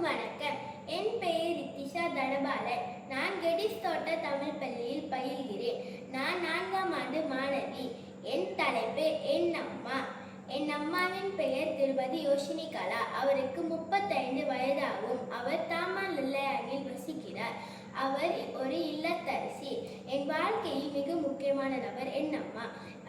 வணக்கம். என் பெயர் ரித்திஷா தனபாலன். நான் கெடிஸ் தோட்ட தமிழ் பள்ளியில் பயில்கிறேன். நான் 4ஆம் ஆண்டு மாணவி. என் தலைப்பு என் அம்மா. என் அம்மாவின் பெயர் திருமதி யோஷினி கலா. அவருக்கு 35 வயதாகும். அவர் தாமாநிலையில் வசிக்கிறார். அவர் ஒரு இல்லத்தரசி. என் வாழ்க்கையில் மிக முக்கியமான நபர் என் அம்மா.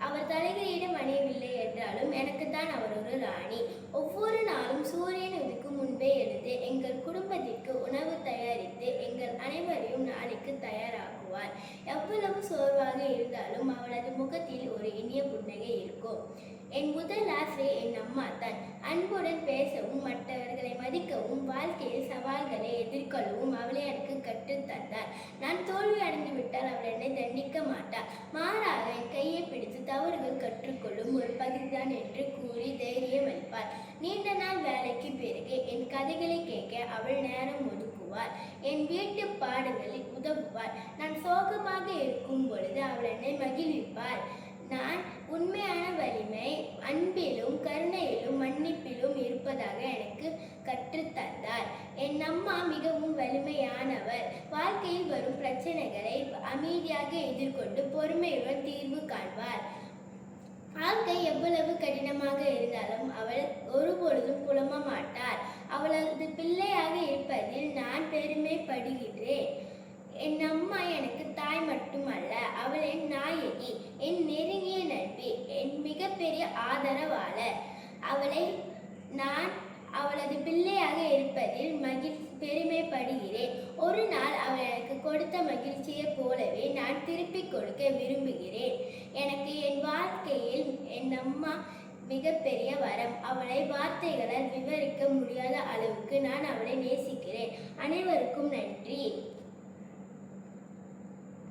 அவர் தலைகளிடம் அணியவில்லை என்றாலும் எனக்கு தான் அவர் ஒரு ராணி. ஒவ்வொரு நாளும் சூரியன் உதிக்கும் முன்பே எழுந்து எங்கள் குடும்பத்திற்கு உணவு தயாரித்து எங்கள் அனைவரையும் நாளைக்கு தயாராக்குவார். எவ்வளவு சோர்வாக இருந்தாலும் அவளது முகத்தில் ஒரு இனிய புன்னகை இருக்கும். என் முதல் ஆசை என் அம்மா தான். அன்புடன் பேசவும் மற்றவர்களை மதிக்கவும் வாழ்க்கையில் சவால்களை எதிர்கொள்ளவும் அவளை எனக்கு கற்றுத்தந்தார். நான் தோல்வி அடைந்து விட்டால் அவள் என்னை தண்டிக்க மாட்டார். மாறாக என் கையை பிடித்து தவறுகள் கற்றுக்கொள்ளும் ஒரு பகுதிதான் என்று கூறி தைரியம் அளிப்பார். நீண்ட நாள் வேலைக்கு பிறகு என் கதைகளை கேட்க அவள் நேரம் ஒதுக்குவார். என் வீட்டு பாடுகளில் உதவுவார். நான் சோகமாக இருக்கும் பொழுது அவள் என்னை மகிழ்விப்பார். நான் உண்மையான வலிமை அன்பிலும் கருணையிலும் மன்னிப்பிலும் இருப்பதாக எனக்கு கற்றுத்தந்தார். என் அம்மா மிகவும் வலிமையானவர். வாழ்க்கையில் வரும் பிரச்சனைகளை அமைதியாக எதிர்கொண்டு பொறுமையுடன் தீர்வு காண்பார். வாழ்க்கை எவ்வளவு கடினமாக இருந்தாலும் அவள் ஒருபொழுதும் புலம்ப மாட்டார். அவளது பிள்ளையாக இருப்பதில் நான் பெருமைப்படுகிறேன். என் அம்மா எனக்கு தாய் மட்டுமல்ல, அவள் என் நாயகி, என் நெருங்கிய நட்பு, என் மிகப்பெரிய ஆதரவாளர். நான் அவளது பிள்ளையாக இருப்பதில் பெருமைப்படுகிறேன். ஒரு நாள் அவள் எனக்கு கொடுத்த மகிழ்ச்சியை போலவே நான் திருப்பிக் கொடுக்க விரும்புகிறேன். எனக்கு என் வாழ்க்கையில் என் அம்மா மிகப்பெரிய வரம். அவளை வார்த்தைகளால் விவரிக்க முடியாத அளவுக்கு நான் அவளை நேசிக்கிறேன். அனைவருக்கும் நன்றி.